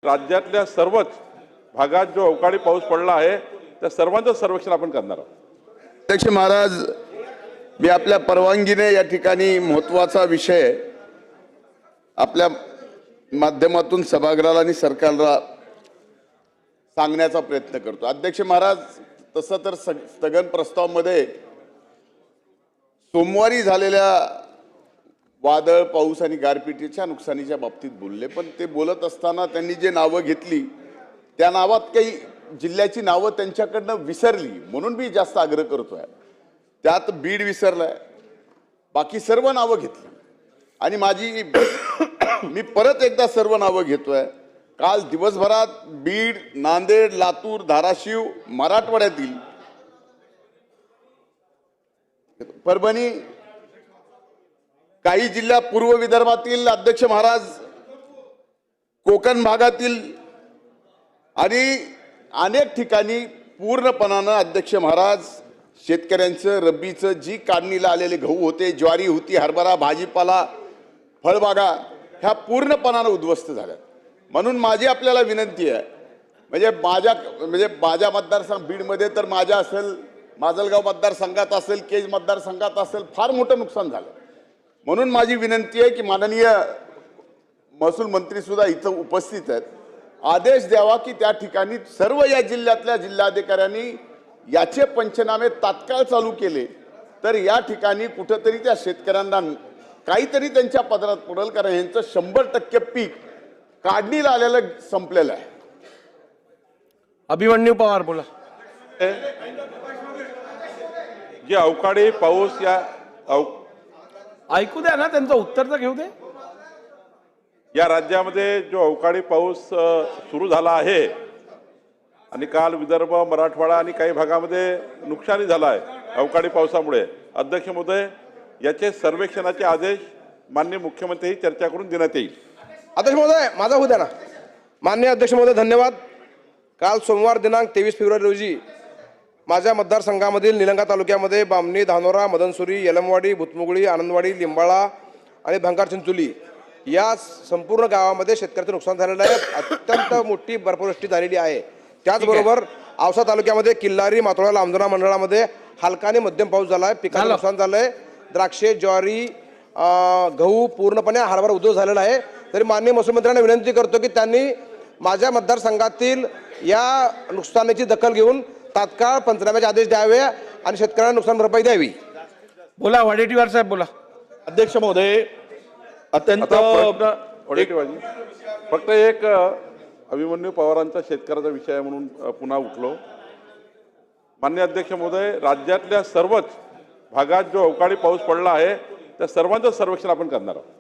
राज्यातल्या सर्वच भागात जो अवकाळी पाऊस पडला आहे त्या सर्वांचं सर्वेक्षण आपण करणार आहोत। अध्यक्ष महाराज, मी आपल्या परवानगीने या ठिकाणी महत्त्वाचा विषय आपल्या माध्यमातून सभागृहाला आणि सरकारला सांगण्याचा प्रयत्न करतो। अध्यक्ष महाराज, तसं तर स्थगन प्रस्तावामध्ये सोमवारी झालेल्या वादळ पाऊस आणि गारपिटीच्या नुकसानीच्या बाबतीत बोलले, पण ते बोलत असताना त्यांनी जे नावं घेतली त्या नावात काही जिल्ह्याची नावं त्यांच्याकडनं विसरली, म्हणून मी जास्त आग्रह करतोय। त्यात बीड विसरलाय, बाकी सर्व नावं घेतली आणि मी परत एकदा सर्व नावं घेतोय। काल दिवसभरात बीड, नांदेड, लातूर, धाराशिव, मराठवाड्यातील परभणी, काही जिल्हा पूर्व विदर्भातील अध्यक्ष महाराज, कोकण भागातील आणि अनेक ठिकाणी पूर्णपणानं अध्यक्ष महाराज शेतकऱ्यांचं रब्बीचं जी काढणीला आलेले गहू होते, ज्वारी होती, हरभरा, भाजीपाला, फळबागा ह्या पूर्णपणानं उद्ध्वस्त झाल्या। म्हणून माझी आपल्याला विनंती आहे, म्हणजे माझ्या मतदारसंघ बीडमध्ये तर माझ्या असेल, माजलगाव मतदारसंघात असेल, केज मतदारसंघात असेल, फार मोठं नुकसान झालं। म्हणून माझी विनंती आहे की माननीय महसूल मंत्री सुद्धा इथं उपस्थित आहेत, आदेश द्यावा की त्या ठिकाणी सर्व या जिल्ह्यातल्या जिल्हाधिकाऱ्यांनी याचे पंचनामे तात्काळ चालू केले तर या ठिकाणी कुठंतरी त्या शेतकऱ्यांना काहीतरी त्यांच्या पदरात पडेल, कारण यांचं 100% पीक काढणीला आलेलं संपलेलं आहे। अभिमन्यू पवार बोला। जे अवकाळी पाऊस ऐकू द्या ना, त्यांचं उत्तर तर घेऊ दे। या राज्यामध्ये जो अवकाळी पाऊस सुरू झाला आहे आणि काल विदर्भ, मराठवाडा आणि काही भागामध्ये नुकसानी झालं आहे अवकाळी पावसामुळे, अध्यक्ष महोदय याचे सर्वेक्षणाचे आदेश माननीय मुख्यमंत्री चर्चा करून देण्यात येईल। अध्यक्ष महोदय, माझा होऊ द्या ना। माननीय अध्यक्ष महोदय, धन्यवाद। काल सोमवार दिनांक 23 फेब्रुवारी रोजी माझ्या मतदारसंघामधील निलंगा तालुक्यामध्ये बामणी, धानोरा, मदनसुरी, यलमवाडी, भुतमुगळी, आनंदवाडी, लिंबाळा आणि भंगार चिंचोली या संपूर्ण गावामध्ये शेतकऱ्याचं नुकसान झालेलं आहे। अत्यंत मोठी बर्फवृष्टी झालेली आहे। त्याचबरोबर औसा तालुक्यामध्ये किल्लारी, मातोळा, लांबदुरा मंडळामध्ये हलका आणि मध्यम पाऊस झाला आहे। पिकाचं नुकसान झालंय। द्राक्षे, ज्वारी, गहू, पूर्णपणे हरभरा उद्ध्वस्त झालेला आहे। तरी माननीय महसूल मंत्र्यांना विनंती करतो की त्यांनी माझ्या मतदारसंघातील या नुकसानीची दखल घेऊन तात्काळ पंचनाम्याचे आदेश द्यावे आणि शेतकऱ्यांना नुकसान भरपाई द्यावी। बोला वडेट्टीवार साहेब, बोला। अध्यक्ष महोदय, अत्यंत फक्त एक अभिमन्यू पवारांचा शेतकऱ्याचा विषय आहे म्हणून पुन्हा उठलो। माननीय अध्यक्ष महोदय, राज्यातल्या सर्वच भागात जो अवकाळी पाऊस पडला आहे त्या सर्वांचं सर्वेक्षण आपण करणार आहोत।